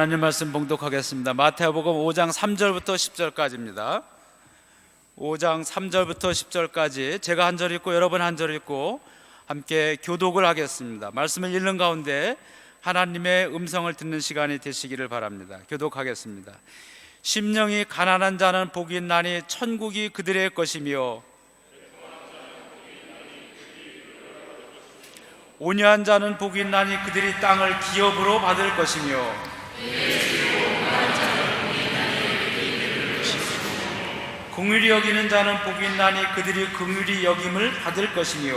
하나님 말씀 봉독하겠습니다. 마태복음 5장 3절부터 10절까지입니다. 5장 3절부터 10절까지 제가 한 절 읽고 여러분 한 절 읽고 함께 교독을 하겠습니다. 말씀을 읽는 가운데 하나님의 음성을 듣는 시간이 되시기를 바랍니다. 교독하겠습니다. 심령이 가난한 자는 복이 있나니 천국이 그들의 것이며 온유한 자는 복이 있나니 그들이 땅을 기업으로 받을 것이며 긍휼히 여기는 자는 복이 있나니 그들이 긍휼히 여김을 받을 것이며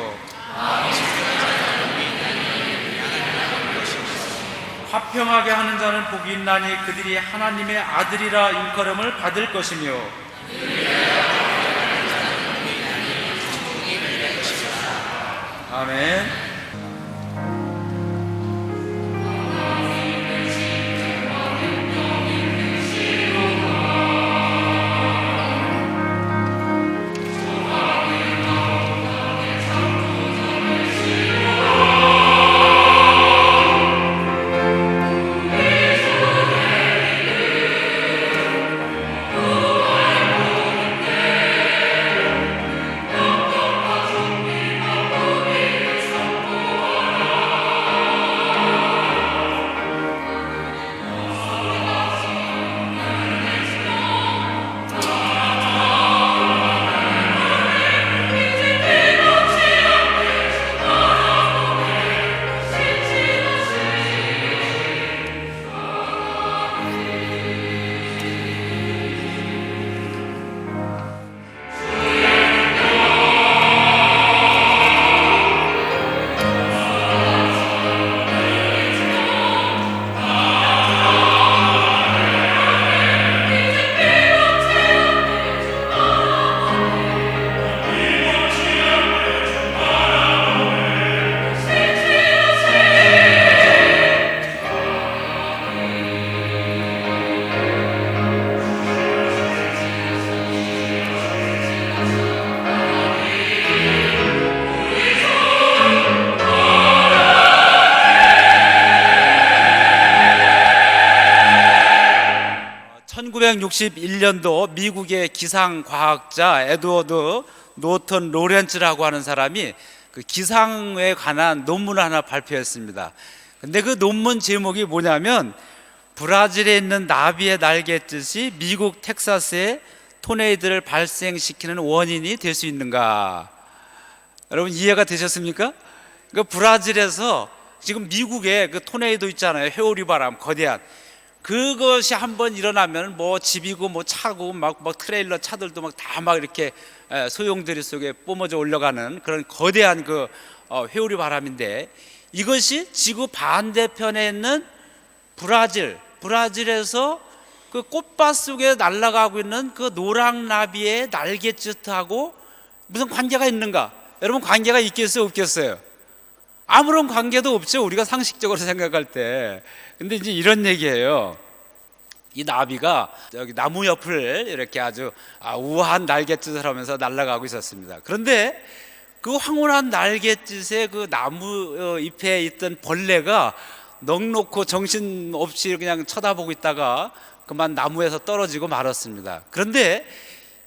화평하게 하는 자는 복이 있나니 그들이 하나님의 아들이라 일컬음을 받을 것이며 아멘. (1961년도) 미국의 기상과학자 에드워드 노턴 로렌츠라고 하는 사람이 그 기상에 관한 논문을 하나 발표했습니다. 근데 그 논문 제목이 뭐냐면 브라질에 있는 나비의 날갯짓이 미국 텍사스에 토네이도를 발생시키는 원인이 될 수 있는가? 여러분 이해가 되셨습니까? 그 브라질에서 지금 미국에 그 토네이도 있잖아요. 회오리 바람 거대한 그것이 한번 일어나면 뭐 집이고 뭐 차고 막 트레일러 차들도 막 다 막 이렇게 소용돌이 속에 뿜어져 올라가는 그런 거대한 그 회오리 바람인데 이것이 지구 반대편에 있는 브라질에서 그 꽃밭 속에 날아가고 있는 그 노랑나비의 날갯짓하고 무슨 관계가 있는가? 여러분 관계가 있겠어요, 없겠어요? 아무런 관계도 없죠. 우리가 상식적으로 생각할 때. 근데 이제 이런 얘기예요. 이 나비가 여기 나무 옆을 이렇게 아주 우아한 날갯짓을 하면서 날아가고 있었습니다. 그런데 그 황홀한 날갯짓에 그 나무 잎에 있던 벌레가 넋놓고 정신없이 그냥 쳐다보고 있다가 그만 나무에서 떨어지고 말았습니다. 그런데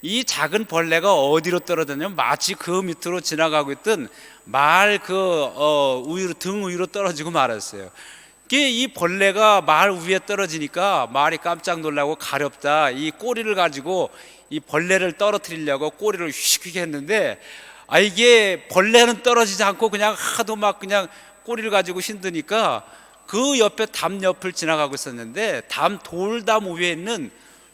이 작은 벌레가 어디로 떨어졌냐면 마치 그 밑으로 지나가고 있던 말 등 위로 떨어지고 말았어요. 이 벌레가 말 위에 떨어지니까 말이 깜짝 놀라고 가렵다 이 꼬리를 가지고 이 벌레를 떨어뜨리려고 꼬리를 휙휙 했는데 이게 벌레는 떨어지지 않고 그냥 하도 막 그냥 꼬리를 가지고 힘드니까 그 옆에 담 옆을 지나가고 있었는데 돌담 위에 있는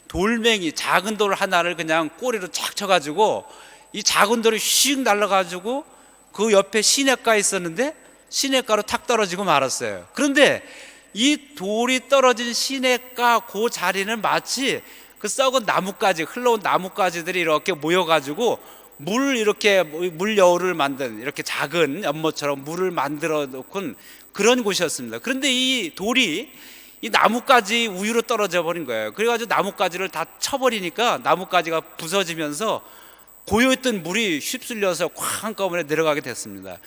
돌멩이 작은 돌 하나를 그냥 꼬리로 쫙 쳐가지고 이 작은 돌이 휙 날라가지고 그 옆에 시냇가에 있었는데 시냇가로 탁 떨어지고 말았어요. 그런데 이 돌이 떨어진 시냇가 그 자리는 마치 그 썩은 나뭇가지 흘러온 나뭇가지들이 이렇게 모여가지고 물 여울을 만든 이렇게 작은 연못처럼 물을 만들어 놓은 그런 곳이었습니다. 그런데 이 돌이 이 나뭇가지 위로 떨어져 버린 거예요. 그래가지고 나뭇가지를 다 쳐버리니까 나뭇가지가 부서지면서 고여있던 물이 휩쓸려서 한꺼번에 내려가게 됐습니다.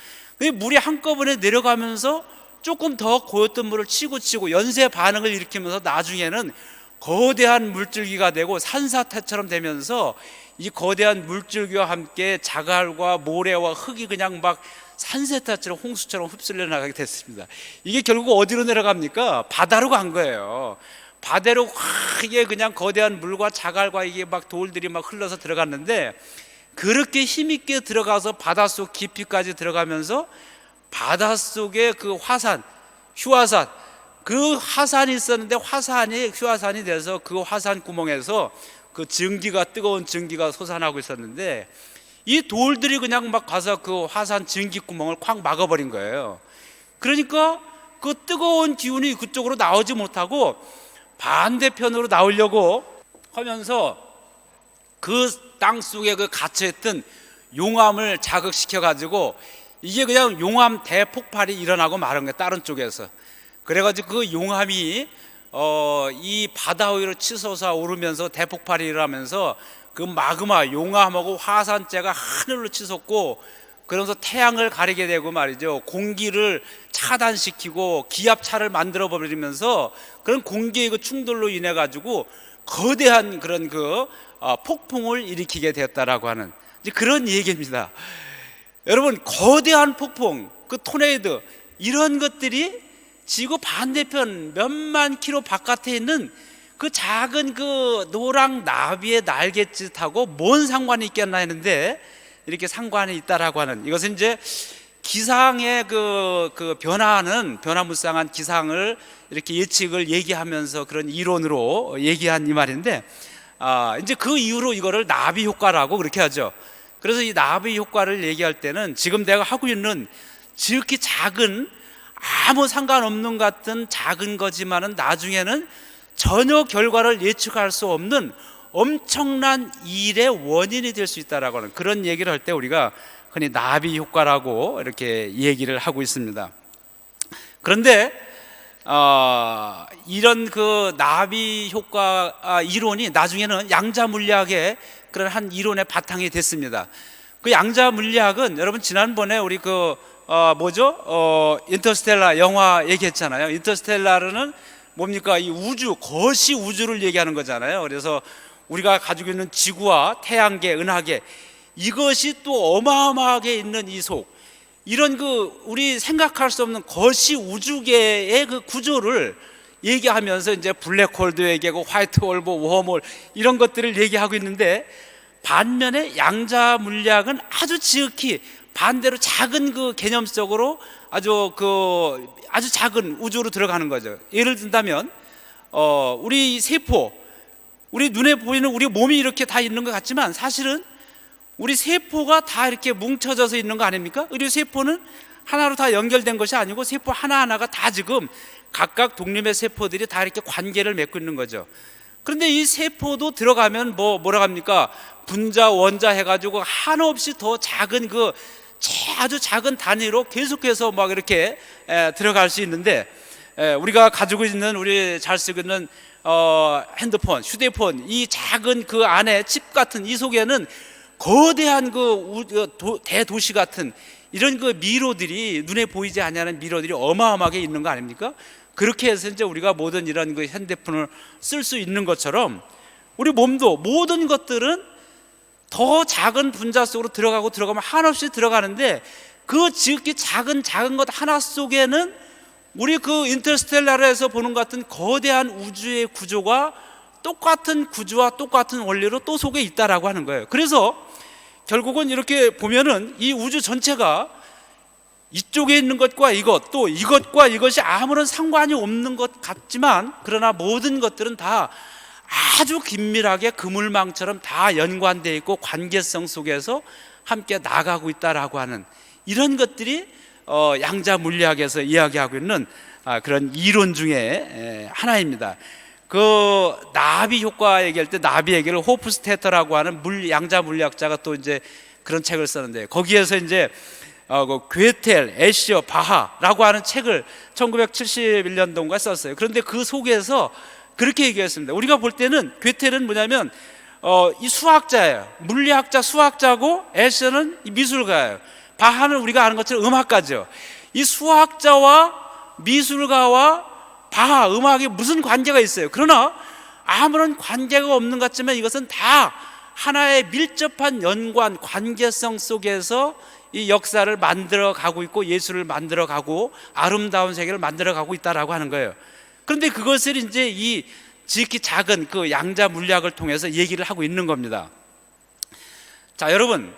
물이 한꺼번에 내려가면서 조금 더 고였던 물을 치고 연쇄 반응을 일으키면서 나중에는 거대한 물줄기가 되고 산사태처럼 되면서 이 거대한 물줄기와 함께 자갈과 모래와 흙이 그냥 막 산세타처럼 홍수처럼 흡수려 나가게 됐습니다. 이게 결국 어디로 내려갑니까? 바다로 간 거예요. 바다로 이게 그냥 거대한 물과 자갈과 이게 막 돌들이 막 흘러서 들어갔는데, 그렇게 힘있게 들어가서 바닷속 깊이까지 들어가면서 바닷속에 그 화산, 휴화산, 그 화산이 있었는데 화산이 휴화산이 돼서 그 화산 구멍에서 그 증기가, 뜨거운 증기가 솟아나고 있었는데, 이 돌들이 그냥 막 가서 그 화산 증기 구멍을 콱 막아버린 거예요. 그러니까 그 뜨거운 기운이 그쪽으로 나오지 못하고 반대편으로 나오려고 하면서 그 땅 속에 그 갇혀있던 용암을 자극시켜 가지고 이게 그냥 용암 대폭발이 일어나고 말은 거예요, 다른 쪽에서. 그래가지고 그 용암이 이 바다 위로 치솟아 오르면서 대폭발이 일어나면서 그 마그마, 용암하고 화산재가 하늘로 치솟고, 그러면서 태양을 가리게 되고 말이죠. 공기를 차단시키고 기압차를 만들어 버리면서 그런 공기의 그 충돌로 인해 가지고 거대한 그런 그 폭풍을 일으키게 되었다라고 하는 이제 그런 얘기입니다. 여러분, 거대한 폭풍, 그 토네이도, 이런 것들이 지구 반대편 몇만 킬로 바깥에 있는 그 작은 그 노랑 나비의 날갯짓하고 뭔 상관이 있겠나 했는데, 이렇게 상관이 있다라고 하는, 이것은 이제 기상의 그 변화하는, 변화무쌍한 기상을 이렇게 예측을 얘기하면서 그런 이론으로 얘기한 이 말인데, 이제 그 이후로 이거를 나비 효과라고 그렇게 하죠. 그래서 이 나비 효과를 얘기할 때는 지금 내가 하고 있는 지극히 작은, 아무 상관없는 것 같은 작은 거지만은 나중에는 전혀 결과를 예측할 수 없는 엄청난 일의 원인이 될 수 있다라고 하는 그런 얘기를 할 때 우리가 흔히 나비 효과라고 이렇게 얘기를 하고 있습니다. 그런데 이런 그 나비 효과 이론이 나중에는 양자 물리학의 그런 한 이론의 바탕이 됐습니다. 그 양자 물리학은 여러분 지난번에 우리 인터스텔라 영화 얘기했잖아요. 인터스텔라는 뭡니까? 이 우주, 거시 우주를 얘기하는 거잖아요. 그래서 우리가 가지고 있는 지구와 태양계, 은하계, 이것이 또 어마어마하게 있는 이 속, 이런 그 우리 생각할 수 없는 거시 우주계의 그 구조를 얘기하면서 이제 블랙홀도 얘기하고 화이트홀, 웜홀, 이런 것들을 얘기하고 있는데, 반면에 양자 물리학은 아주 지극히 반대로 작은 그 개념적으로 아주 작은 우주로 들어가는 거죠. 예를 든다면 우리 세포, 우리 눈에 보이는 우리 몸이 이렇게 다 있는 것 같지만 사실은 우리 세포가 다 이렇게 뭉쳐져서 있는 거 아닙니까? 우리 세포는 하나로 다 연결된 것이 아니고 세포 하나하나가 다 지금 각각 독립의 세포들이 다 이렇게 관계를 맺고 있는 거죠. 그런데 이 세포도 들어가면 뭐라 합니까? 분자, 원자 해가지고 한없이 더 작은 그 아주 작은 단위로 계속해서 막 이렇게 들어갈 수 있는데, 우리가 가지고 있는, 우리 잘 쓰고 있는 핸드폰, 휴대폰, 이 작은 그 안에 칩 같은 이 속에는 거대한 대도시 같은 이런 그 미로들이, 눈에 보이지 않는 미로들이 어마어마하게 있는 거 아닙니까? 그렇게 해서 이제 우리가 모든 이런 그 핸드폰을 쓸 수 있는 것처럼 우리 몸도 모든 것들은 더 작은 분자 속으로 들어가면 한없이 들어가는데, 그 지극히 작은 것 하나 속에는 우리 그 인터스텔라에서 보는 것 같은 거대한 우주의 구조가 똑같은 구조와 똑같은 원리로 또 속에 있다라고 하는 거예요. 그래서 결국은 이렇게 보면은 이 우주 전체가 이쪽에 있는 것과 또 이것과 이것이 아무런 상관이 없는 것 같지만, 그러나 모든 것들은 다 아주 긴밀하게 그물망처럼 다 연관되어 있고 관계성 속에서 함께 나가고 있다라고 하는 이런 것들이 양자 물리학에서 이야기하고 있는 그런 이론 중에 하나입니다. 그 나비 효과 얘기할 때 나비 얘기를 호프스테터라고 하는 양자 물리학자가 또 이제 그런 책을 썼는데, 거기에서 이제 괴텔, 애셔, 바하라고 하는 책을 1971년도인가 썼어요. 그런데 그 속에서 그렇게 얘기했습니다. 우리가 볼 때는 괴텔은 뭐냐면 이 수학자예요. 물리학자, 수학자고, 애셔는 미술가예요. 바하는 우리가 아는 것처럼 음악가죠. 이 수학자와 미술가와 음악이 무슨 관계가 있어요? 그러나 아무런 관계가 없는 것 같지만 이것은 다 하나의 밀접한 연관, 관계성 속에서 이 역사를 만들어 가고 있고 예술을 만들어 가고 아름다운 세계를 만들어 가고 있다라고 하는 거예요. 그런데 그것을 이제 이 지극히 작은 그 양자 물리학을 통해서 얘기를 하고 있는 겁니다. 자, 여러분,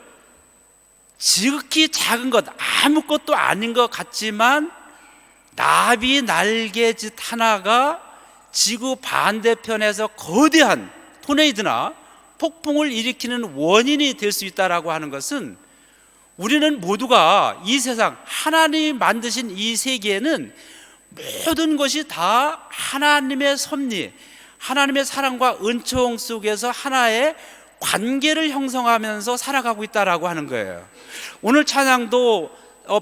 지극히 작은 것, 아무것도 아닌 것 같지만 나비 날개짓 하나가 지구 반대편에서 거대한 토네이도나 폭풍을 일으키는 원인이 될 수 있다라고 하는 것은, 우리는 모두가 이 세상, 하나님이 만드신 이 세계에는 모든 것이 다 하나님의 섭리, 하나님의 사랑과 은총 속에서 하나의 관계를 형성하면서 살아가고 있다라고 하는 거예요. 오늘 찬양도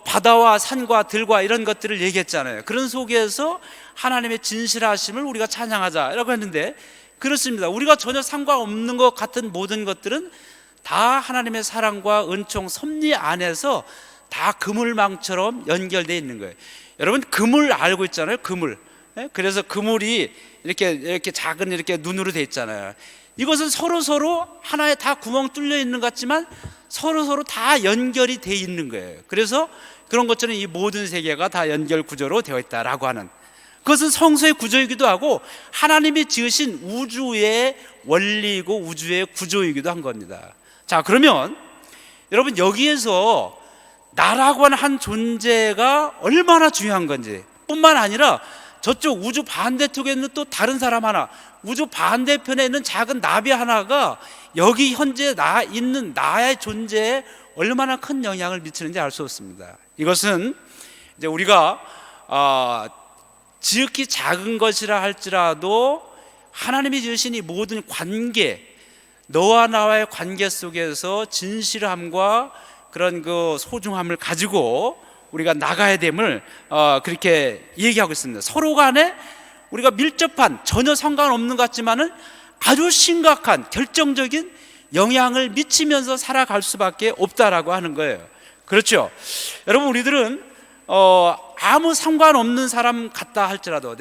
바다와 산과 들과 이런 것들을 얘기했잖아요. 그런 속에서 하나님의 진실하심을 우리가 찬양하자라고 했는데, 그렇습니다. 우리가 전혀 상관없는 것 같은 모든 것들은 다 하나님의 사랑과 은총, 섭리 안에서 다 그물망처럼 연결되어 있는 거예요. 여러분, 그물 알고 있잖아요. 그물. 그래서 그물이 이렇게 작은 이렇게 눈으로 되어 있잖아요. 이것은 서로 하나에 다 구멍 뚫려 있는 것 같지만 서로 다 연결이 되어 있는 거예요. 그래서 그런 것처럼 이 모든 세계가 다 연결 구조로 되어 있다라고 하는, 그것은 성서의 구조이기도 하고 하나님이 지으신 우주의 원리이고 우주의 구조이기도 한 겁니다. 자, 그러면 여러분, 여기에서 나라고 하는 한 존재가 얼마나 중요한 건지 뿐만 아니라 저쪽 우주 반대쪽에 있는 또 다른 사람 하나, 우주 반대편에 있는 작은 나비 하나가 여기 현재 있는 나의 존재에 얼마나 큰 영향을 미치는지 알 수 없습니다. 이것은 이제 우리가 지극히 작은 것이라 할지라도 하나님이 지으신 이 모든 관계, 너와 나와의 관계 속에서 진실함과 그런 그 소중함을 가지고 우리가 나가야 됨을 그렇게 얘기하고 있습니다. 서로 간에 우리가 밀접한, 전혀 상관없는 것 같지만은 아주 심각한 결정적인 영향을 미치면서 살아갈 수밖에 없다라고 하는 거예요. 그렇죠? 여러분, 우리들은 아무 상관없는 사람 같다 할지라도,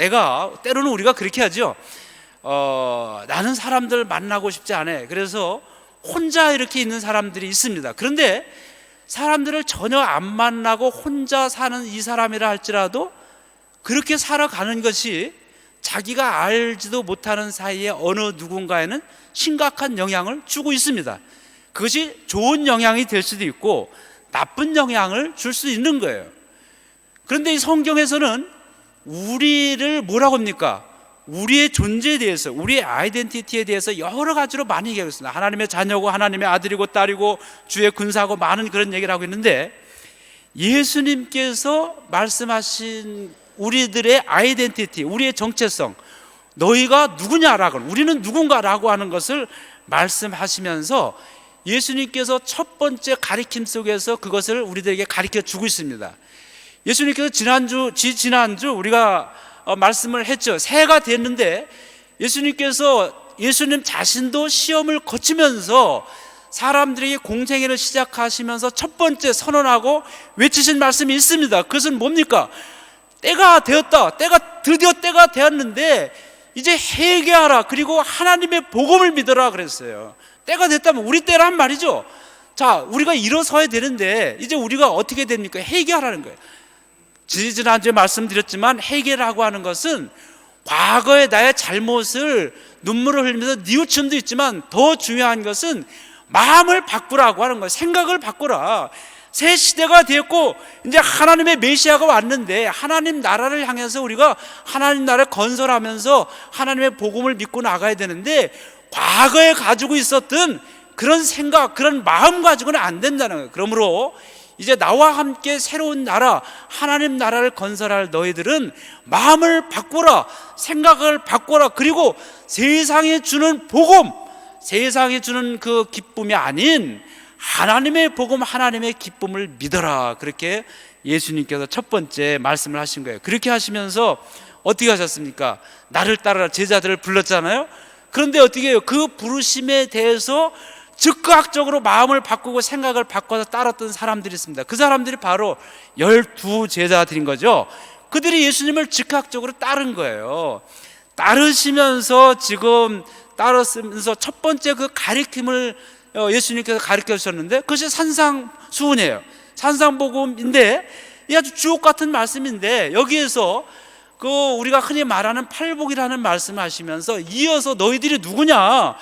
때로는 우리가 그렇게 하죠. 나는 사람들 만나고 싶지 않아. 그래서 혼자 이렇게 있는 사람들이 있습니다. 그런데 사람들을 전혀 안 만나고 혼자 사는 이 사람이라 할지라도 그렇게 살아가는 것이 자기가 알지도 못하는 사이에 어느 누군가에는 심각한 영향을 주고 있습니다. 그것이 좋은 영향이 될 수도 있고 나쁜 영향을 줄 수 있는 거예요. 그런데 이 성경에서는 우리를 뭐라고 합니까? 우리의 존재에 대해서, 우리의 아이덴티티에 대해서 여러 가지로 많이 얘기하고 있습니다. 하나님의 자녀고 하나님의 아들이고 딸이고 주의 군사고 많은 그런 얘기를 하고 있는데, 예수님께서 말씀하신 우리들의 아이덴티티, 우리의 정체성, 너희가 누구냐라고, 우리는 누군가라고 하는 것을 말씀하시면서 예수님께서 첫 번째 가르침 속에서 그것을 우리들에게 가르쳐 주고 있습니다. 예수님께서 지난주 우리가 말씀을 했죠. 새해가 됐는데 예수님 자신도 시험을 거치면서 사람들에게 공생애를 시작하시면서 첫 번째 선언하고 외치신 말씀이 있습니다. 그것은 뭡니까? 때가 되었다. 드디어 때가 되었는데 이제 회개하라. 그리고 하나님의 복음을 믿어라 그랬어요. 때가 됐다면 우리 때란 말이죠. 자, 우리가 일어서야 되는데 이제 우리가 어떻게 됩니까? 회개하라는 거예요. 지난주에 말씀드렸지만 회개라고 하는 것은 과거의 나의 잘못을 눈물을 흘리면서 뉘우침도 있지만 더 중요한 것은 마음을 바꾸라고 하는 거예요. 생각을 바꾸라. 새 시대가 되었고 이제 하나님의 메시아가 왔는데 하나님 나라를 향해서 우리가 하나님 나라를 건설하면서 하나님의 복음을 믿고 나가야 되는데 과거에 가지고 있었던 그런 생각, 그런 마음 가지고는 안 된다는 거예요. 그러므로 이제 나와 함께 새로운 나라, 하나님 나라를 건설할 너희들은 마음을 바꾸라, 생각을 바꾸라. 그리고 세상에 주는 복음, 세상에 주는 그 기쁨이 아닌 하나님의 복음, 하나님의 기쁨을 믿어라. 그렇게 예수님께서 첫 번째 말씀을 하신 거예요. 그렇게 하시면서 어떻게 하셨습니까? 나를 따르라 제자들을 불렀잖아요. 그런데 어떻게 해요? 그 부르심에 대해서 즉각적으로 마음을 바꾸고 생각을 바꿔서 따랐던 사람들이 있습니다. 그 사람들이 바로 12 제자들인 거죠. 그들이 예수님을 즉각적으로 따른 거예요. 따르시면서 지금 따르면서 첫 번째 그 가르침을 예수님께서 가르쳐 주셨는데 그것이 산상수훈이에요. 산상복음인데 이 아주 주옥 같은 말씀인데 여기에서 그 우리가 흔히 말하는 팔복이라는 말씀을 하시면서 이어서 너희들이 누구냐?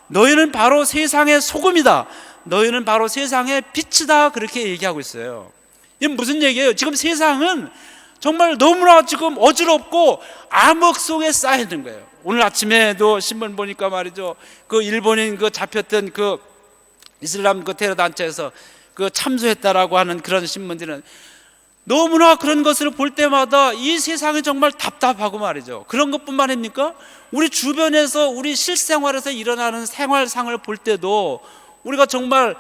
너희는 바로 세상의 소금이다. 너희는 바로 세상의 빛이다. 그렇게 얘기하고 있어요. 이게 무슨 얘기예요? 지금 세상은 정말 너무나 지금 어지럽고 암흑 속에 쌓여 있는 거예요. 오늘 아침에도 신문 보니까 말이죠. 그 일본인 그 잡혔던 그 이슬람 그 테러 단체에서 그 참수했다라고 하는 그런 신문들은 너무나 그런 것을 볼 때마다 이 세상이 정말 답답하고 말이죠. 그런 것뿐만 아닙니까? 우리 주변에서 우리 실생활에서 일어나는 생활상을 볼 때도 우리가 정말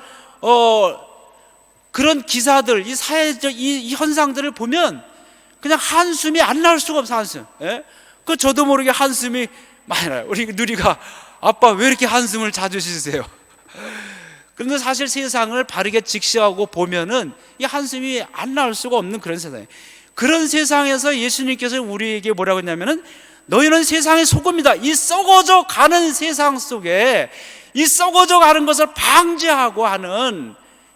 그런 기사들, 이 사회적 이 현상들을 보면 그냥 한숨이 안 나올 수가 없어. 한숨. 예? 그 저도 모르게 한숨이 많이 나요. 우리 누리가 아빠 왜 이렇게 한숨을 자주 쉬세요? 그런데 사실 세상을 바르게 직시하고 보면은 이 한숨이 안 나올 수가 없는 그런 세상이에요. 그런 세상에서 예수님께서 우리에게 뭐라고 했냐면은 너희는 세상의 소금이다. 이 썩어져 가는 세상 속에 이 썩어져 가는 것을 방지하고 하는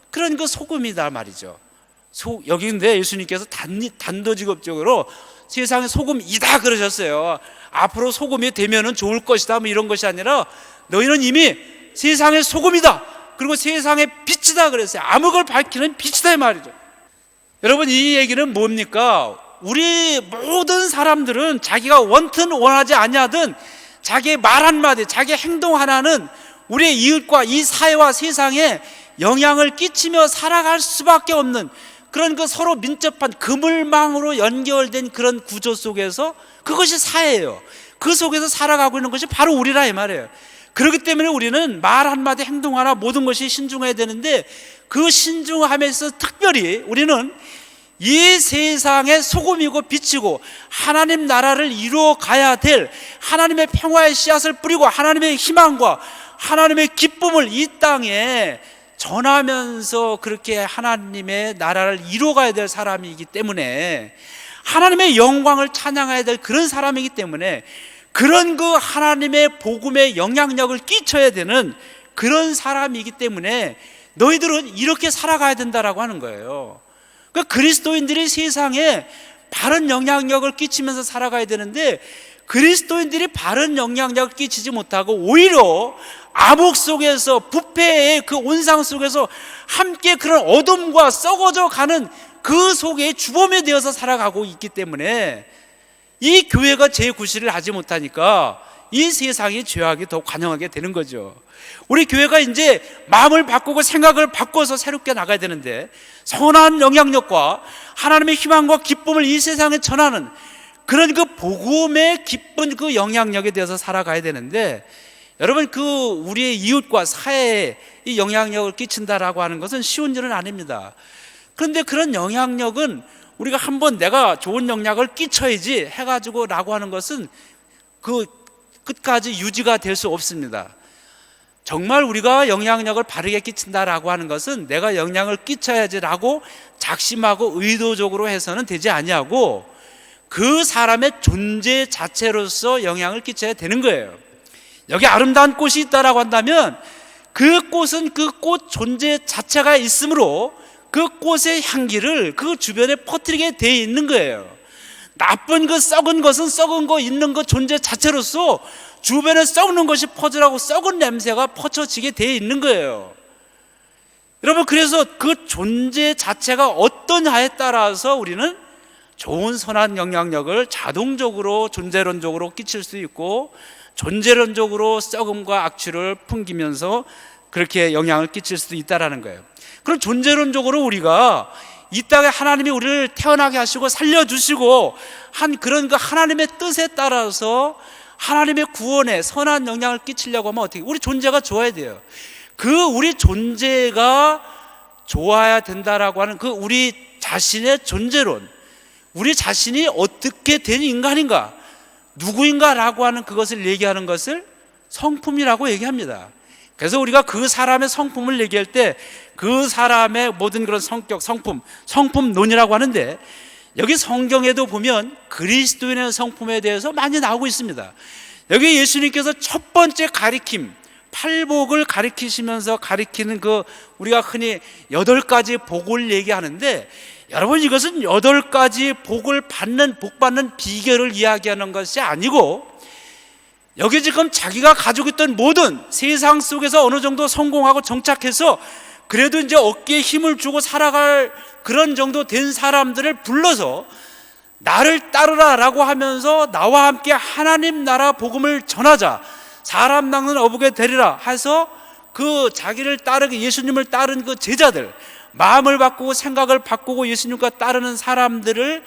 그런 그 소금이다 말이죠. 여기인데 예수님께서 단도직입적으로 세상의 소금이다 그러셨어요. 앞으로 소금이 되면은 좋을 것이다 뭐 이런 것이 아니라 너희는 이미 세상의 소금이다. 그리고 세상의 빛이다 그랬어요. 암흑을 밝히는 빛이다 이 말이죠. 여러분 이 얘기는 뭡니까? 우리 모든 사람들은 자기가 원든 원하지 아니하든 자기의 말 한마디, 자기의 행동 하나는 우리의 이웃과 이 사회와 세상에 영향을 끼치며 살아갈 수밖에 없는 그런 그 서로 민첩한 그물망으로 연결된 그런 구조 속에서 그것이 사회예요. 그 속에서 살아가고 있는 것이 바로 우리라 이 말이에요. 그렇기 때문에 우리는 말 한마디 행동 하나 모든 것이 신중해야 되는데 그 신중함에서 특별히 우리는 이 세상의 소금이고 빛이고 하나님 나라를 이루어 가야 될 하나님의 평화의 씨앗을 뿌리고 하나님의 희망과 하나님의 기쁨을 이 땅에 전하면서 그렇게 하나님의 나라를 이루어가야 될 사람이기 때문에 하나님의 영광을 찬양해야 될 그런 사람이기 때문에 그런 그 하나님의 복음의 영향력을 끼쳐야 되는 그런 사람이기 때문에 너희들은 이렇게 살아가야 된다라고 하는 거예요. 그러니까 그리스도인들이 세상에 바른 영향력을 끼치면서 살아가야 되는데 그리스도인들이 바른 영향력을 끼치지 못하고 오히려 암흑 속에서 부패의 그 온상 속에서 함께 그런 어둠과 썩어져 가는 그 속에 주범이 되어서 살아가고 있기 때문에 이 교회가 제9시를 하지 못하니까 이 세상이 죄악이 더 관영하게 되는 거죠. 우리 교회가 이제 마음을 바꾸고 생각을 바꿔서 새롭게 나가야 되는데 선한 영향력과 하나님의 희망과 기쁨을 이 세상에 전하는 그런 그 복음의 기쁜 그 영향력에 대해서 살아가야 되는데 여러분 그 우리의 이웃과 사회에 이 영향력을 끼친다라고 하는 것은 쉬운 일은 아닙니다. 그런데 그런 영향력은 우리가 한번 내가 좋은 영향을 끼쳐야지 해가지고 라고 하는 것은 그 끝까지 유지가 될 수 없습니다. 정말 우리가 영향력을 바르게 끼친다라고 하는 것은 내가 영향을 끼쳐야지라고 작심하고 의도적으로 해서는 되지 아니하고 그 사람의 존재 자체로서 영향을 끼쳐야 되는 거예요. 여기 아름다운 꽃이 있다라고 한다면 그 꽃은 그 꽃 존재 자체가 있으므로 그 꽃의 향기를 그 주변에 퍼뜨리게 돼 있는 거예요. 나쁜 그 썩은 것은 썩은 거 있는 것 존재 자체로서 주변에 썩는 것이 퍼지라고 썩은 냄새가 퍼쳐지게 돼 있는 거예요. 여러분 그래서 그 존재 자체가 어떠냐에 따라서 우리는 좋은 선한 영향력을 자동적으로 존재론적으로 끼칠 수 있고 존재론적으로 썩음과 악취를 풍기면서 그렇게 영향을 끼칠 수도 있다라는 거예요. 그럼 존재론적으로 우리가 이 땅에 하나님이 우리를 태어나게 하시고 살려주시고 한 그런 그 하나님의 뜻에 따라서 하나님의 구원에 선한 영향을 끼치려고 하면 어떻게 우리 존재가 좋아야 돼요. 그 우리 존재가 좋아야 된다라고 하는 그 우리 자신의 존재론, 우리 자신이 어떻게 된 인간인가, 누구인가라고 하는 그것을 얘기하는 것을 성품이라고 얘기합니다. 그래서 우리가 그 사람의 성품을 얘기할 때 그 사람의 모든 그런 성격, 성품론이라고 하는데 여기 성경에도 보면 그리스도인의 성품에 대해서 많이 나오고 있습니다. 여기 예수님께서 첫 번째 가리킴, 팔복을 가리키시면서 가리키는 우리가 흔히 8가지 복을 얘기하는데, 여러분, 이것은 8가지 복 받는 비결을 이야기하는 것이 아니고, 여기 지금 자기가 가지고 있던 모든 세상 속에서 어느 정도 성공하고 정착해서 그래도 이제 어깨에 힘을 주고 살아갈 그런 정도 된 사람들을 불러서 나를 따르라 라고 하면서 나와 함께 하나님 나라 복음을 전하자, 사람 낚는 어복에 되리라 해서 자기를 따르게 예수님을 따른 제자들, 마음을 바꾸고 생각을 바꾸고 예수님과 따르는 사람들을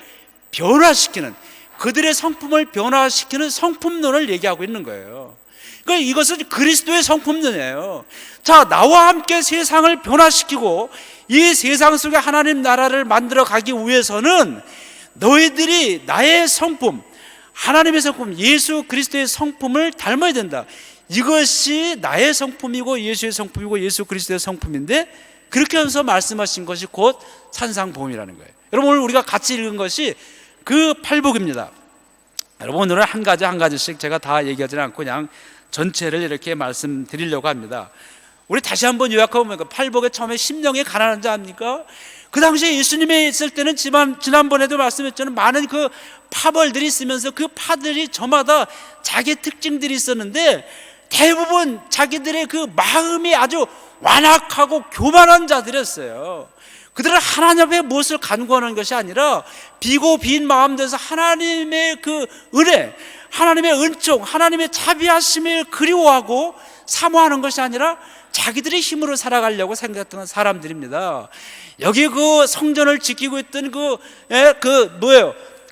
변화시키는, 그들의 성품을 변화시키는 성품론을 얘기하고 있는 거예요. 그러니까 이것은 그리스도의 성품론이에요. 자, 나와 함께 세상을 변화시키고 이 세상 속에 하나님 나라를 만들어 가기 위해서는 너희들이 나의 성품, 하나님의 성품, 예수 그리스도의 성품을 닮아야 된다. 이것이 나의 성품이고 예수의 성품이고 예수 그리스도의 성품인데, 그렇게 하면서 말씀하신 것이 곧 산상보험이라는 거예요. 여러분, 오늘 우리가 같이 읽은 것이 그 팔복입니다. 여러분, 오늘은 한 가지씩 제가 다 얘기하지는 않고 그냥 전체를 이렇게 말씀드리려고 합니다. 우리 다시 한번 요약해보면 팔복의 처음에 심령이 가난한 자 아닙니까? 그 당시에 예수님이 있을 때는 지난번에도 말씀했잖아요. 많은 파벌들이 있으면서 그 파들이 저마다 자기 특징들이 있었는데, 대부분 자기들의 마음이 아주 완악하고 교만한 자들이었어요. 그들은 하나님 앞에 무엇을 간구하는 것이 아니라 비고 빈 마음 돼서 하나님의 은혜, 하나님의 은총, 하나님의 자비하심을 그리워하고 사모하는 것이 아니라 자기들의 힘으로 살아가려고 생각했던 사람들입니다. 여기 성전을 지키고 있던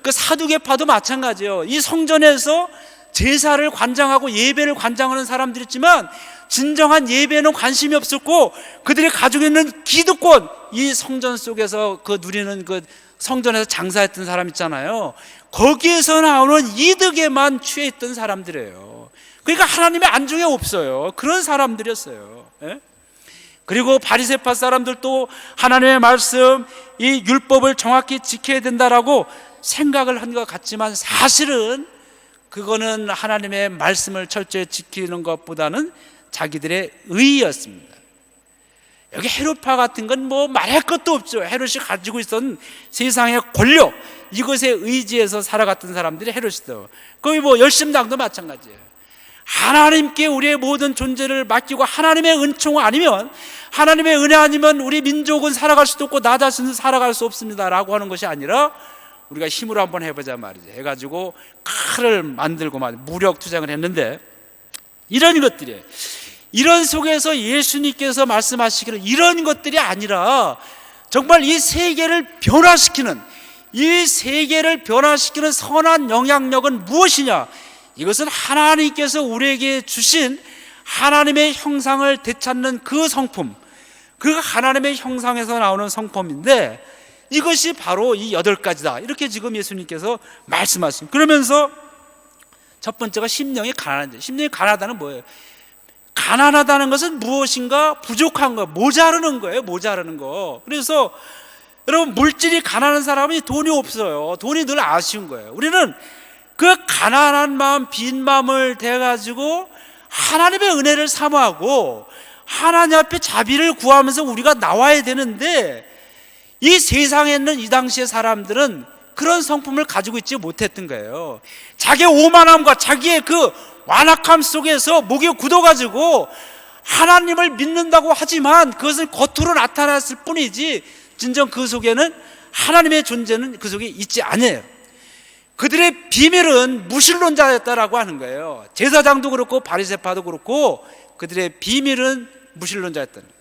사두개파도 마찬가지예요. 이 성전에서 제사를 관장하고 예배를 관장하는 사람들이 있지만 진정한 예배는 관심이 없었고, 그들이 가지고 있는 기득권, 이 성전 속에서 누리는 성전에서 장사했던 사람 있잖아요. 거기에서 나오는 이득에만 취해 있던 사람들이에요. 그러니까 하나님의 안중에 없어요. 그런 사람들이었어요. 예? 그리고 바리새파 사람들도 하나님의 말씀, 이 율법을 정확히 지켜야 된다라고 생각을 한 것 같지만, 사실은 그거는 하나님의 말씀을 철저히 지키는 것보다는 자기들의 의였습니다. 여기 헤롯파 같은 건 말할 것도 없죠. 헤롯이 가지고 있었던 세상의 권력, 이것에 의지해서 살아갔던 사람들이 헤롯이죠. 거기 열심당도 마찬가지예요. 하나님께 우리의 모든 존재를 맡기고 하나님의 은총 아니면, 하나님의 은혜 아니면 우리 민족은 살아갈 수도 없고 나 자신은 살아갈 수 없습니다 라고 하는 것이 아니라, 우리가 힘으로 한번 해보자 말이죠. 해가지고 칼을 만들고 무력 투쟁을 했는데, 이런 것들이, 이런 속에서 예수님께서 말씀하시기를 이런 것들이 아니라 정말 이 세계를 변화시키는, 선한 영향력은 무엇이냐? 이것은 하나님께서 우리에게 주신 하나님의 형상을 되찾는 그 성품, 하나님의 형상에서 나오는 성품인데, 이것이 바로 이 8가지다, 이렇게 지금 예수님께서 말씀하십니다. 그러면서 첫 번째가 심령이 가난한 자. 심령이 가난하다는 뭐예요? 가난하다는 것은 무엇인가? 부족한 거, 모자르는 거예요. 모자르는 거. 그래서 여러분, 물질이 가난한 사람이 돈이 없어요. 돈이 늘 아쉬운 거예요. 우리는 가난한 마음, 빈 마음을 대가지고 하나님의 은혜를 사모하고 하나님 앞에 자비를 구하면서 우리가 나와야 되는데, 이 세상에 있는 이 당시의 사람들은 그런 성품을 가지고 있지 못했던 거예요. 자기의 오만함과 자기의 완악함 속에서 목이 굳어가지고 하나님을 믿는다고 하지만 그것은 겉으로 나타났을 뿐이지, 진정 그 속에는 하나님의 존재는 그 속에 있지 않아요. 그들의 비밀은 무신론자였다라고 하는 거예요. 제사장도 그렇고 바리새파도 그렇고 그들의 비밀은 무신론자였다는 거예요.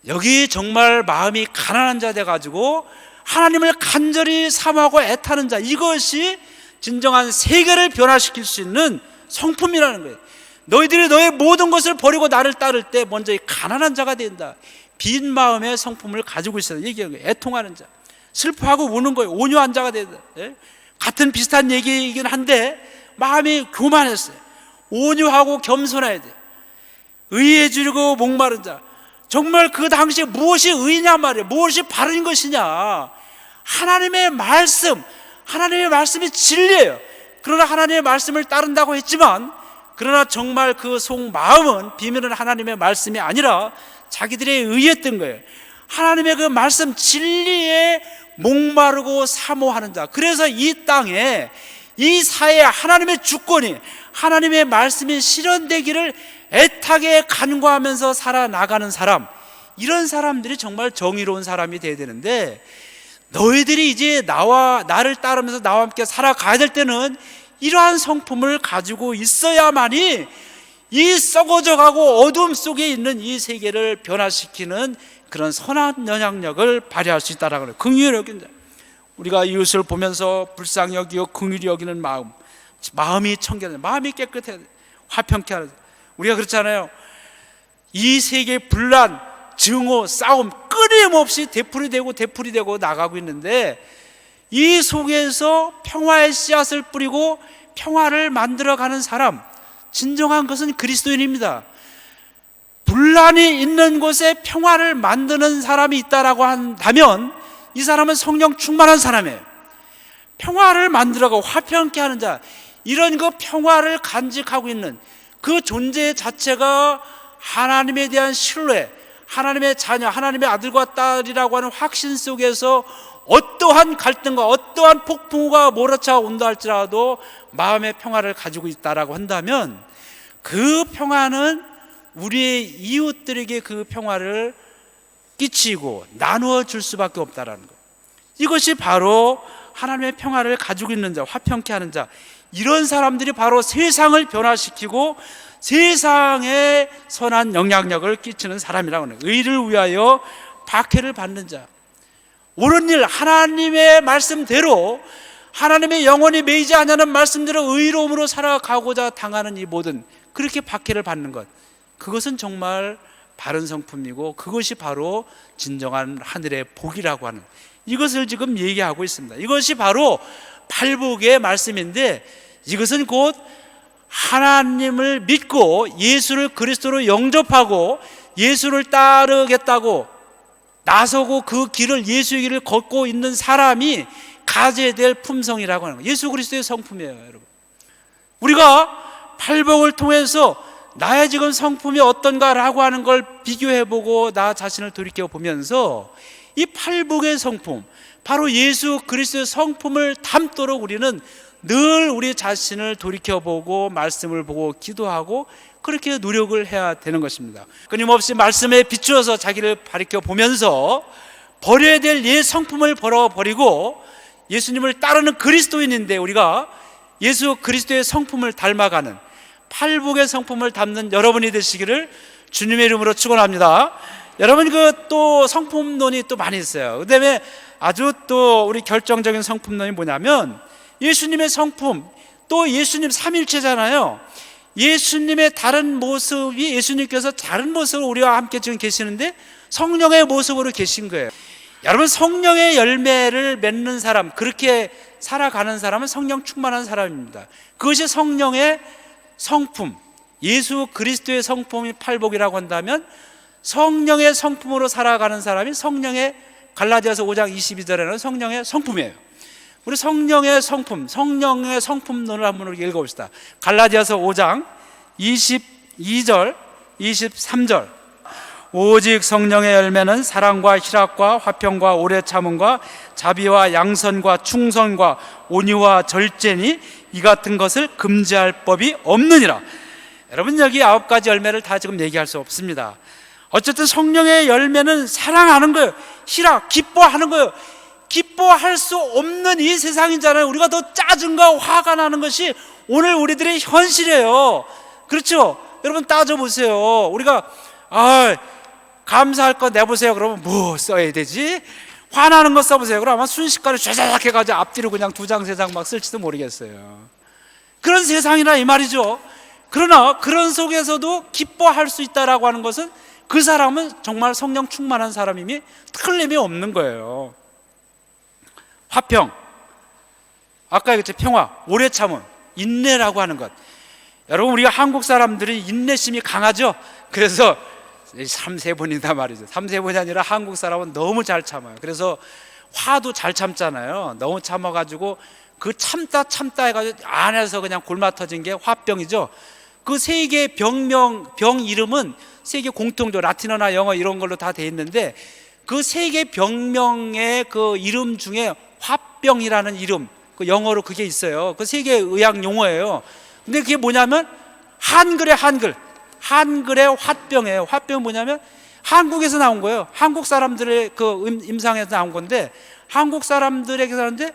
여기 정말 마음이 가난한 자 돼가지고 하나님을 간절히 사모하고 애타는 자, 이것이 진정한 세계를 변화시킬 수 있는 성품이라는 거예요. 너희들이 너의 모든 것을 버리고 나를 따를 때 먼저 이 가난한 자가 된다. 빈 마음의 성품을 가지고 있어야 얘기하는 거예요. 애통하는 자, 슬퍼하고 우는 거예요. 온유한 자가 된다. 예? 같은 비슷한 얘기이긴 한데 마음이 교만했어요. 온유하고 겸손해야 돼. 의해지고 목마른 자, 정말 그 당시에 무엇이 의냐 말이에요. 무엇이 바른 것이냐. 하나님의 말씀이 진리예요. 그러나 하나님의 말씀을 따른다고 했지만, 그러나 정말 그 속마음은, 비밀은 하나님의 말씀이 아니라 자기들에 의했던 거예요. 하나님의 그 말씀 진리에 목마르고 사모하는 자. 그래서 이 땅에, 이 사회에 하나님의 주권이, 하나님의 말씀이 실현되기를 애타게 간구하면서 살아나가는 사람, 이런 사람들이 정말 정의로운 사람이 돼야 되는데, 너희들이 이제 나를 따르면서 나와 함께 살아가야 될 때는 이러한 성품을 가지고 있어야만이 이 썩어져가고 어둠 속에 있는 이 세계를 변화시키는 그런 선한 영향력을 발휘할 수 있다라고 해요. 긍휼히 여기는 자, 우리가 이웃을 보면서 불쌍히 여기고 긍휼히 여기는 마음이 청결해야, 마음이 깨끗해야 돼. 화평케 하는. 우리가 그렇잖아요. 이 세계의 분란, 증오, 싸움 끊임없이 되풀이되고 나가고 있는데, 이 속에서 평화의 씨앗을 뿌리고 평화를 만들어가는 사람, 진정한 것은 그리스도인입니다. 분란이 있는 곳에 평화를 만드는 사람이 있다라고 한다면 이 사람은 성령 충만한 사람이에요. 평화를 만들어가고 화평케 하는 자, 이런 그 평화를 간직하고 있는 그 존재 자체가 하나님에 대한 신뢰, 하나님의 자녀, 하나님의 아들과 딸이라고 하는 확신 속에서 어떠한 갈등과 어떠한 폭풍우가 몰아쳐 온다 할지라도 마음의 평화를 가지고 있다라고 한다면, 그 평화는 우리의 이웃들에게 그 평화를 끼치고 나누어 줄 수밖에 없다라는 것. 이것이 바로 하나님의 평화를 가지고 있는 자, 화평케 하는 자, 이런 사람들이 바로 세상을 변화시키고 세상에 선한 영향력을 끼치는 사람이라고 하는 거예요. 의를 위하여 박해를 받는 자, 옳은 일, 하나님의 말씀대로, 하나님의 영원히 매이지 않는 말씀대로 의로움으로 살아가고자 당하는 이 모든, 그렇게 박해를 받는 것, 그것은 정말 바른 성품이고 그것이 바로 진정한 하늘의 복이라고 하는, 이것을 지금 얘기하고 있습니다. 이것이 바로 팔복의 말씀인데, 이것은 곧 하나님을 믿고 예수를 그리스도로 영접하고 예수를 따르겠다고 나서고 그 길을, 예수의 길을 걷고 있는 사람이 가져야 될 품성이라고 하는 거예요. 예수 그리스도의 성품이에요, 여러분. 우리가 팔복을 통해서 나의 지금 성품이 어떤가라고 하는 걸 비교해보고 나 자신을 돌이켜보면서 이 팔복의 성품, 바로 예수 그리스도의 성품을 담도록 우리는 늘 우리 자신을 돌이켜보고 말씀을 보고 기도하고 그렇게 노력을 해야 되는 것입니다. 끊임없이 말씀에 비추어서 자기를 가리켜보면서 버려야 될 옛 성품을 버리고 예수님을 따르는 그리스도인인데, 우리가 예수 그리스도의 성품을 닮아가는 팔복의 성품을 담는 여러분이 되시기를 주님의 이름으로 축원합니다. 여러분, 또 성품론이 또 많이 있어요. 그다음에 아주 또 우리 결정적인 성품론이 뭐냐면, 예수님의 성품, 또 예수님 삼일체잖아요. 예수님의 다른 모습이, 예수님께서 다른 모습으로 우리와 함께 지금 계시는데 성령의 모습으로 계신 거예요. 여러분, 성령의 열매를 맺는 사람, 그렇게 살아가는 사람은 성령 충만한 사람입니다. 그것이 성령의 성품, 예수 그리스도의 성품이 팔복이라고 한다면, 성령의 성품으로 살아가는 사람이 성령의, 갈라디아서 5장 22절에는 성령의 성품이에요. 우리 성령의 성품, 성령의 성품론을 한번 읽어봅시다. 갈라디아서 5장 22절, 23절. 오직 성령의 열매는 사랑과 희락과 화평과 오래 참음과 자비와 양선과 충성과 온유와 절제니 이 같은 것을 금지할 법이 없느니라. 여러분, 여기 9가지 열매를 다 지금 얘기할 수 없습니다. 어쨌든 성령의 열매는 사랑하는 거예요. 희락, 기뻐하는 거예요. 기뻐할 수 없는 이 세상이잖아요. 우리가 더 짜증과 화가 나는 것이 오늘 우리들의 현실이에요. 그렇죠? 여러분, 따져보세요. 우리가 감사할 거 내보세요. 그러면 뭐 써야 되지? 화나는 거 써보세요. 그러면 순식간에 좌자작 해가지고 앞뒤로 그냥 2장 3장 막 쓸지도 모르겠어요. 그런 세상이라 이 말이죠. 그러나 그런 속에서도 기뻐할 수 있다라고 하는 것은 그 사람은 정말 성령 충만한 사람임이 틀림이 없는 거예요. 화평, 아까 얘기했죠. 평화, 오래 참음, 인내라고 하는 것. 여러분, 우리가 한국 사람들이 인내심이 강하죠. 그래서 3-4번이다 말이죠. 3-4번이 아니라 한국 사람은 너무 잘 참아요. 그래서 화도 잘 참잖아요. 너무 참아가지고 그 참다 해가지고 안에서 그냥 골마 터진 게 화병이죠. 그 세 개의 병 이름은 세계 공통적 라틴어나 영어 이런 걸로 다 돼 있는데 그 세 개 병명의 그 이름 중에 화병이라는 이름, 그 영어로 그게 있어요. 그 세 개의 의학 용어예요. 근데 그게 뭐냐면 한글의 화병이에요. 화병은 뭐냐면 한국에서 나온 거예요. 한국 사람들의 그 임상에서 나온 건데 한국 사람들에게 사는데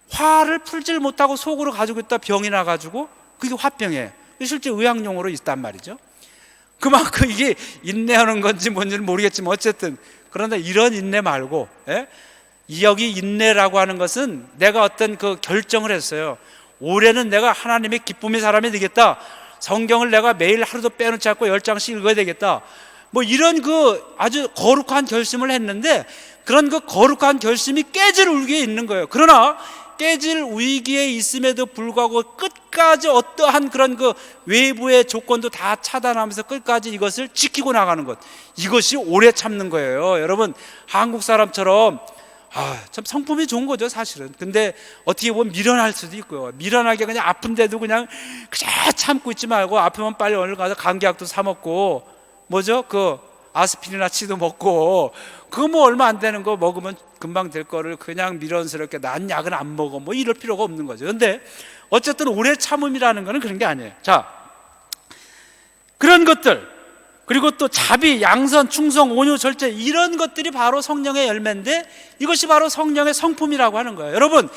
화를 풀질 못하고 속으로 가지고 있다 병이 나가지고 그게 화병이에요. 실제 의학 용어로 있단 말이죠. 그만큼 이게 인내하는 건지 뭔지는 모르겠지만 어쨌든 그런데 이런 인내 말고 여기 인내라고 하는 것은 내가 어떤 그 결정을 했어요. 올해는 내가 하나님의 기쁨의 사람이 되겠다. 성경을 내가 매일 하루도 빼놓지 않고 10장씩 읽어야 되겠다. 뭐 이런 그 아주 거룩한 결심을 했는데 그런 그 거룩한 결심이 깨질 위기에 있는 거예요. 그러나 깨질 위기에 있음에도 불구하고 끝까지 어떠한 그런 그 외부의 조건도 다 차단하면서 끝까지 이것을 지키고 나가는 것, 이것이 오래 참는 거예요. 여러분, 한국 사람처럼 참 성품이 좋은 거죠 사실은. 근데 어떻게 보면 미련할 수도 있고요. 미련하게 그냥 아픈데도 그냥 참고 있지 말고 아프면 빨리 오늘 가서 감기약도 사 먹고 뭐죠? 그 아스피린아치도 먹고 그거 뭐 얼마 안 되는 거 먹으면 금방 될 거를 그냥 미련스럽게 난 약은 안 먹어 뭐 이럴 필요가 없는 거죠. 근데 어쨌든 오래 참음이라는 거는 그런 게 아니에요. 자, 그런 것들 그리고 또 자비, 양선, 충성, 온유, 절제 이런 것들이 바로 성령의 열매인데 이것이 바로 성령의 성품이라고 하는 거예요. 여러분,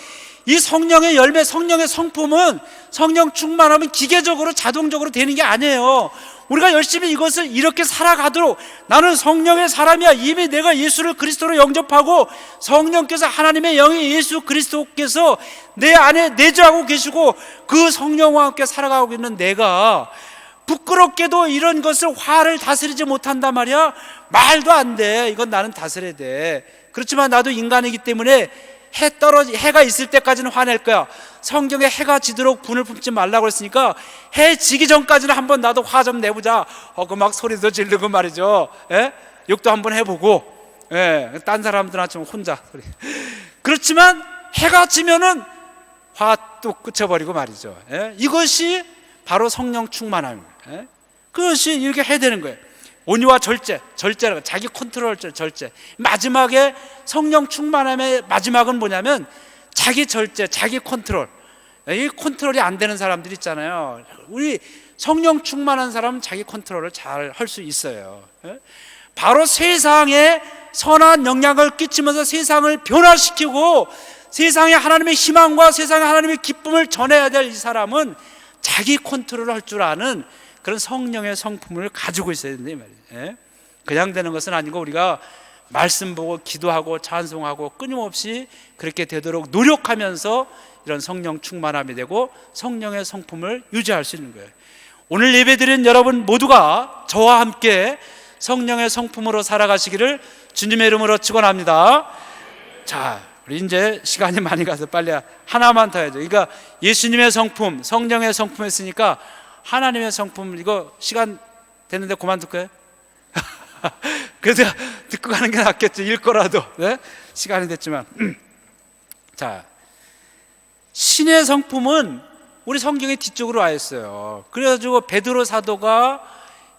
이 성령의 열매, 성령의 성품은 성령 충만하면 기계적으로 자동적으로 되는 게 아니에요. 우리가 열심히 이것을 이렇게 살아가도록 나는 성령의 사람이야. 이미 내가 예수를 그리스도로 영접하고 성령께서 하나님의 영이 예수 그리스도께서 내 안에 내주하고 계시고 그 성령과 함께 살아가고 있는 내가 부끄럽게도 이런 것을 화를 다스리지 못한단 말이야. 말도 안 돼. 이건 나는 다스려야 돼. 그렇지만 나도 인간이기 때문에 해가 있을 때까지는 화낼 거야. 성경에 해가 지도록 분을 품지 말라고 했으니까 해 지기 전까지는 한번 나도 화 좀 내보자. 그 막 소리도 지르고 말이죠. 욕도 한번 해보고, 딴 사람들한테 혼자. 그렇지만 해가 지면은 화 또 끝쳐버리고 말이죠. 이것이 바로 성령 충만함입니다. 그것이 이렇게 해야 되는 거예요. 온유와 절제라고 자기 컨트롤 절제. 마지막에 성령 충만함의 마지막은 뭐냐면 자기 절제, 자기 컨트롤. 이 컨트롤이 안 되는 사람들 있잖아요. 우리 성령 충만한 사람은 자기 컨트롤을 잘 할 수 있어요. 바로 세상에 선한 영향을 끼치면서 세상을 변화시키고 세상에 하나님의 희망과 세상에 하나님의 기쁨을 전해야 될 이 사람은 자기 컨트롤을 할 줄 아는 그런 성령의 성품을 가지고 있어야 된다 이 말이에요. 그냥 되는 것은 아니고 우리가 말씀 보고 기도하고 찬송하고 끊임없이 그렇게 되도록 노력하면서 이런 성령 충만함이 되고 성령의 성품을 유지할 수 있는 거예요. 오늘 예배드린 여러분 모두가 저와 함께 성령의 성품으로 살아가시기를 주님의 이름으로 축원합니다. 자, 우리 이제 시간이 많이 가서 빨리 하나만 더 해야죠. 그러니까 예수님의 성품, 성령의 성품 했으니까 하나님의 성품, 이거 시간 됐는데 그만둘까요? 그래서 듣고 가는 게 낫겠죠. 읽거라도. 시간이 됐지만. 자, 신의 성품은 우리 성경의 뒤쪽으로 와 있어요. 그래가지고 베드로 사도가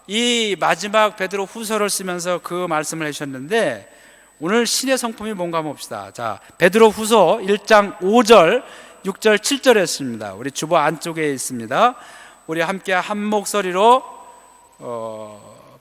이 마지막 베드로 후서를 쓰면서 그 말씀을 해주셨는데 오늘 신의 성품이 뭔가 한번 봅시다. 자, 베드로 후서 1장 5절, 6절, 7절에 있습니다. 우리 주보 안쪽에 있습니다. 우리 함께 한 목소리로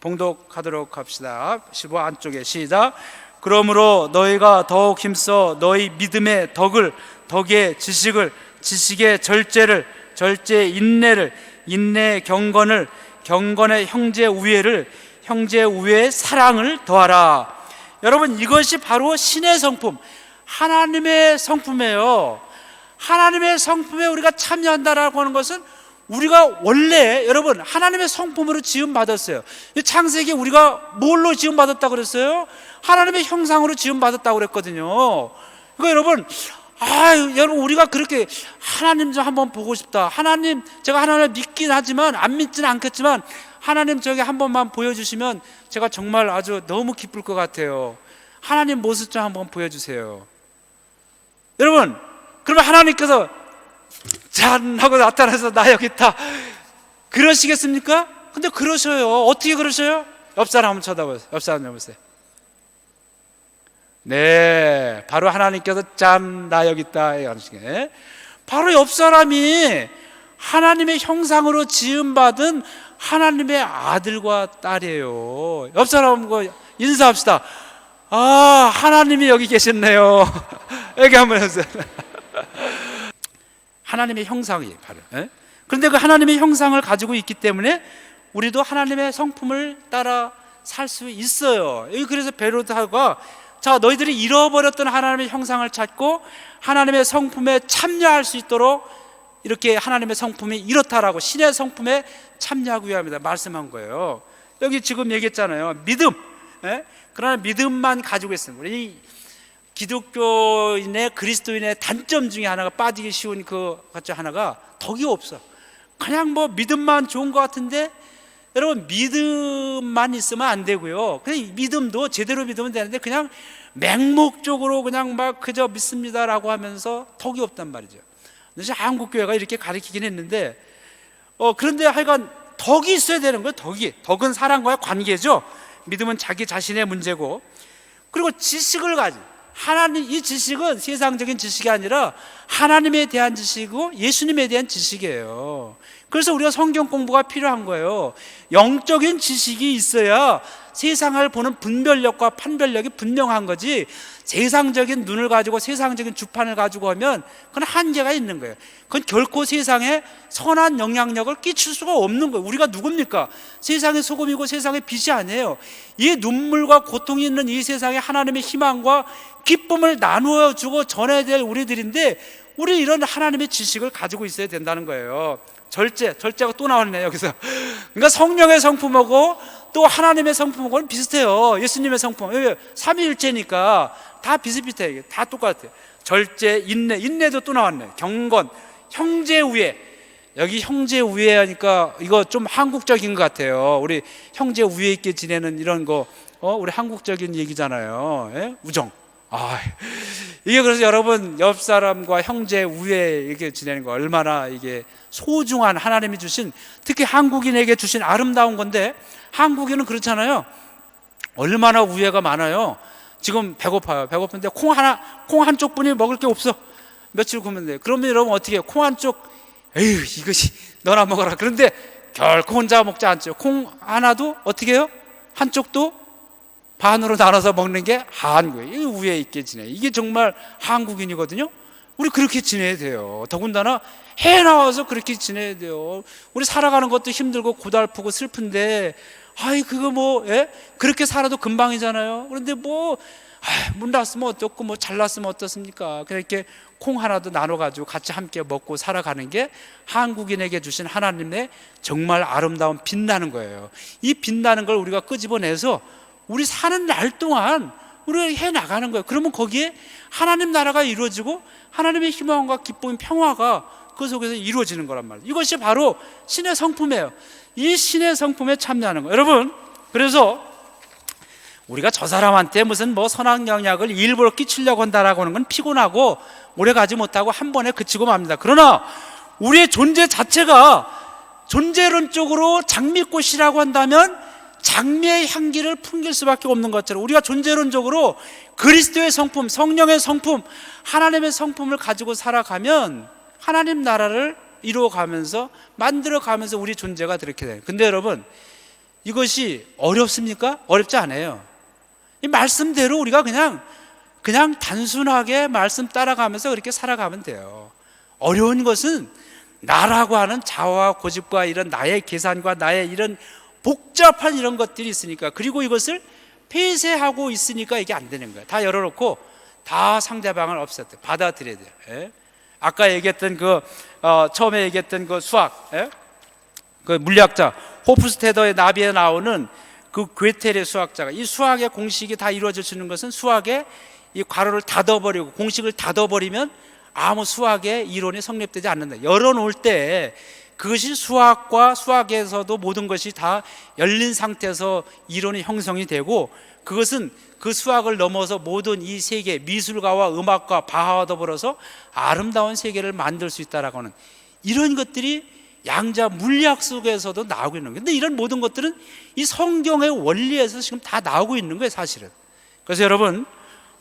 봉독하도록 합시다. 주보 안쪽에 시작. 그러므로 너희가 더욱 힘써 너희 믿음의 덕을, 덕의 지식을, 지식의 절제를, 절제의 인내를, 인내의 경건을, 경건의 형제 우애를, 형제 우애의 사랑을 더하라. 여러분, 이것이 바로 신의 성품, 하나님의 성품이에요. 하나님의 성품에 우리가 참여한다라고 하는 것은 우리가 원래 여러분 하나님의 성품으로 지음받았어요. 창세기에 우리가 뭘로 지음받았다고 그랬어요? 하나님의 형상으로 지음받았다고 그랬거든요. 그러니까 여러분, 여러분 우리가 그렇게 하나님 좀 한번 보고 싶다. 하나님, 제가 하나님을 믿긴 하지만 안 믿지는 않겠지만 하나님 저기 한 번만 보여주시면 제가 정말 아주 너무 기쁠 것 같아요. 하나님 모습 좀 한번 보여주세요. 여러분, 그러면 하나님께서 짠 하고 나타나서 나 여기 있다 그러시겠습니까? 근데 그러셔요. 어떻게 그러셔요? 옆 사람 한번 쳐다보세요. 옆 사람 쳐다보세요. 네, 바로 하나님께서 짠, 나 여기 있다 하시게. 바로 옆 사람이 하나님의 형상으로 지음받은 하나님의 아들과 딸이에요. 옆 사람과 인사합시다. 아, 하나님이 여기 계셨네요. 여기 한번 해주세요. 하나님의 형상이 바로. 그런데 그 하나님의 형상을 가지고 있기 때문에 우리도 하나님의 성품을 따라 살 수 있어요. 그래서 베드로가 자, 너희들이 잃어버렸던 하나님의 형상을 찾고 하나님의 성품에 참여할 수 있도록 이렇게 하나님의 성품이 이렇다라고 신의 성품에 참여하기 위함이다 말씀한 거예요. 여기 지금 얘기했잖아요. 믿음. 그러나 믿음만 가지고 있습니다. 우리 기독교인의 그리스도인의 단점 중에 하나가 빠지기 쉬운 그 같이 하나가 덕이 없어. 그냥 뭐 믿음만 좋은 것 같은데 여러분 믿음만 있으면 안 되고요. 그냥 믿음도 제대로 믿으면 되는데 그냥 맹목적으로 그냥 막 그저 믿습니다라고 하면서 덕이 없단 말이죠. 그래서 한국교회가 이렇게 가르치긴 했는데 그런데 하여간 덕이 있어야 되는 거예요. 덕은 사람과의 관계죠. 믿음은 자기 자신의 문제고, 그리고 지식을 가진 하나님, 이 지식은 세상적인 지식이 아니라 하나님에 대한 지식이고 예수님에 대한 지식이에요. 그래서 우리가 성경 공부가 필요한 거예요. 영적인 지식이 있어야 세상을 보는 분별력과 판별력이 분명한 거지, 세상적인 눈을 가지고 세상적인 주판을 가지고 하면 그건 한계가 있는 거예요. 그건 결코 세상에 선한 영향력을 끼칠 수가 없는 거예요. 우리가 누굽니까? 세상의 소금이고 세상의 빛이 아니에요. 이 눈물과 고통이 있는 이 세상에 하나님의 희망과 기쁨을 나누어 주고 전해야 될 우리들인데, 우리 이런 하나님의 지식을 가지고 있어야 된다는 거예요. 절제가 또 나왔네 여기서. 그러니까 성령의 성품하고 또 하나님의 성품하고는 비슷해요. 예수님의 성품, 삼위일체니까 다 비슷비슷해요. 다 똑같아요. 절제, 인내도 또 나왔네. 경건, 형제 우애. 여기 형제 우애 하니까 이거 좀 한국적인 것 같아요. 우리 형제 우애 있게 지내는 이런 거 우리 한국적인 얘기잖아요. 우정. 이게 그래서 여러분 옆 사람과 형제 우애 이렇게 지내는 거 얼마나 이게 소중한 하나님이 주신, 특히 한국인에게 주신 아름다운 건데, 한국인은 그렇잖아요. 얼마나 우애가 많아요. 지금 배고파요. 배고픈데 콩 한쪽 분이 먹을 게 없어. 며칠 굶으면 돼. 그러면 여러분 어떻게 해요? 콩 한쪽, 에휴 이것이 너나 먹어라. 그런데 결코 혼자 먹지 않죠. 콩 하나도 어떻게 해요? 한쪽도 반으로 나눠서 먹는 게 한국이에요. 우애 있게 지내. 이게 정말 한국인이거든요. 우리 그렇게 지내야 돼요. 더군다나 해 나와서 그렇게 지내야 돼요. 우리 살아가는 것도 힘들고 고달프고 슬픈데 그거 그렇게 살아도 금방이잖아요. 그런데 문 닫았으면 어떻고 잘났으면 어떻습니까? 그냥 이렇게 콩 하나도 나눠가지고 같이 함께 먹고 살아가는 게 한국인에게 주신 하나님의 정말 아름다운 빛나는 거예요. 이 빛나는 걸 우리가 끄집어내서 우리 사는 날 동안 우리가 해 나가는 거예요. 그러면 거기에 하나님 나라가 이루어지고 하나님의 희망과 기쁨, 평화가 그 속에서 이루어지는 거란 말이에요. 이것이 바로 신의 성품이에요. 이 신의 성품에 참여하는 거예요. 여러분, 그래서 우리가 저 사람한테 무슨 선한 영향을 일부러 끼치려고 한다라고 하는 건 피곤하고 오래가지 못하고 한 번에 그치고 맙니다. 그러나 우리의 존재 자체가 존재론적으로 장미꽃이라고 한다면 장미의 향기를 풍길 수밖에 없는 것처럼, 우리가 존재론적으로 그리스도의 성품, 성령의 성품, 하나님의 성품을 가지고 살아가면 하나님 나라를 이루어가면서 만들어가면서 우리 존재가 그렇게 돼요. 근데 여러분, 이것이 어렵습니까? 어렵지 않아요. 이 말씀대로 우리가 그냥 단순하게 말씀 따라가면서 그렇게 살아가면 돼요. 어려운 것은 나라고 하는 자아와 고집과 이런 나의 계산과 나의 이런 복잡한 이런 것들이 있으니까, 그리고 이것을 폐쇄하고 있으니까 이게 안 되는 거예요. 다 열어놓고 다 상대방을 없앴대. 받아들여야 돼요. 아까 얘기했던 처음에 얘기했던 수학, 그 물리학자 호프스테더의 나비에 나오는 그 괴테르 수학자가, 이 수학의 공식이 다 이루어지는 것은 수학의 이 괄호를 닫아버리고 공식을 닫아버리면 아무 수학의 이론이 성립되지 않는다. 열어놓을 때 그것이 수학과 수학에서도 모든 것이 다 열린 상태에서 이론이 형성이 되고, 그것은 그 수학을 넘어서 모든 이 세계, 미술가와 음악과 바하와 더불어서 아름다운 세계를 만들 수 있다라고 하는 이런 것들이 양자 물리학 속에서도 나오고 있는 거예요. 근데 이런 모든 것들은 이 성경의 원리에서 지금 다 나오고 있는 거예요, 사실은. 그래서 여러분,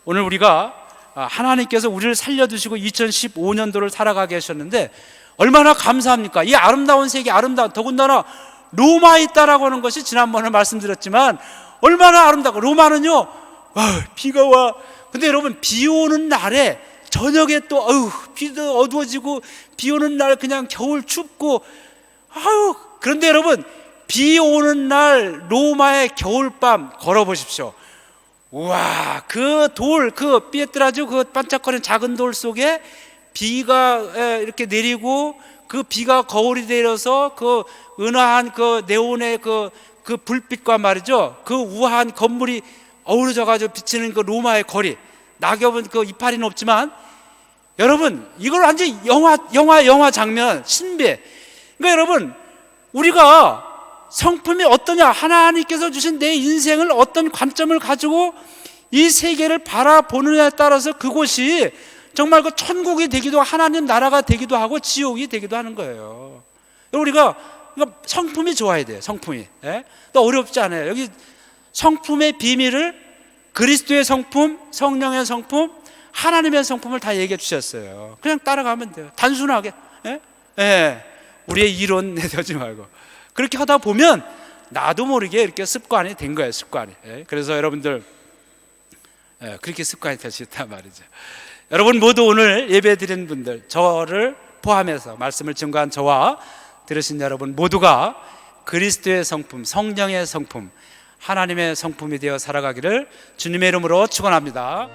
오늘 우리가 하나님께서 우리를 살려두시고 2015년도를 살아가게 하셨는데 얼마나 감사합니까? 이 아름다운 세계, 아름다운, 더군다나 로마에 있다라고 하는 것이 지난번에 말씀드렸지만 얼마나 아름다워. 로마는요, 비가 와. 근데 여러분, 비 오는 날에 저녁에 또 비도 어두워지고, 비 오는 날 그냥 겨울 춥고, 그런데 여러분, 비 오는 날 로마의 겨울밤 걸어보십시오. 우와, 그 돌, 그 피에트라죠, 그 반짝거리는 작은 돌 속에 비가 이렇게 내리고, 그 비가 거울이 내려서 그 은하한 그 네온의 그 불빛과 말이죠, 그 우아한 건물이 어우러져 가지고 비치는 그 로마의 거리, 낙엽은 그 이파리는 없지만, 여러분, 이걸 완전 영화 장면, 신비해. 그러니까 여러분, 우리가 성품이 어떠냐, 하나님께서 주신 내 인생을 어떤 관점을 가지고 이 세계를 바라보느냐에 따라서 그곳이 정말 그 천국이 되기도, 하나님 나라가 되기도 하고 지옥이 되기도 하는 거예요. 우리가 성품이 좋아야 돼요. 성품이. 또 어렵지 않아요. 여기 성품의 비밀을 그리스도의 성품, 성령의 성품, 하나님의 성품을 다 얘기해 주셨어요. 그냥 따라가면 돼요. 단순하게. 우리의 이론 내세우지 말고. 그렇게 하다 보면 나도 모르게 이렇게 습관이 된 거예요. 습관이. 그래서 여러분들 그렇게 습관이 될 수 있단 말이죠. 여러분 모두 오늘 예배 드린 분들, 저를 포함해서 말씀을 증거한 저와 들으신 여러분 모두가 그리스도의 성품, 성령의 성품, 하나님의 성품이 되어 살아가기를 주님의 이름으로 축원합니다.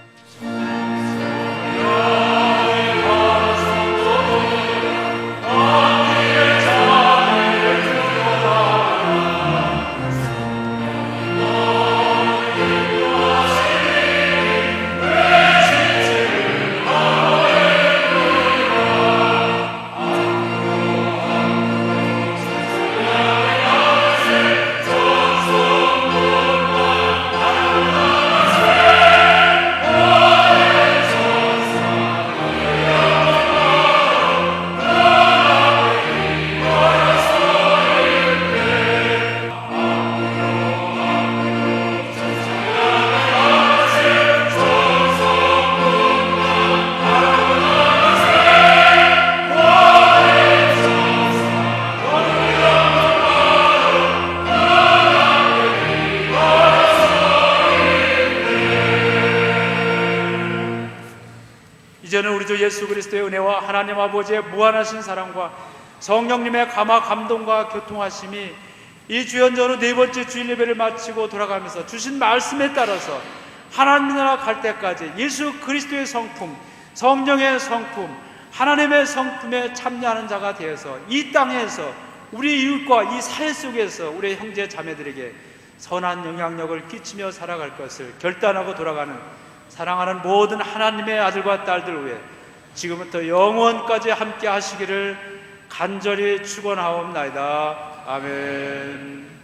이제는 우리 주 예수 그리스도의 은혜와 하나님 아버지의 무한하신 사랑과 성령님의 감화 감동과 교통하심이 이 주연전후 네 번째 주일 예배를 마치고 돌아가면서 주신 말씀에 따라서 하나님 나라 갈 때까지 예수 그리스도의 성품, 성령의 성품, 하나님의 성품에 참여하는 자가 되어서 이 땅에서 우리 이웃과 이 사회 속에서 우리 형제 자매들에게 선한 영향력을 끼치며 살아갈 것을 결단하고 돌아가는 사랑하는 모든 하나님의 아들과 딸들 위해 지금부터 영원까지 함께 하시기를 간절히 축원하옵나이다. 아멘.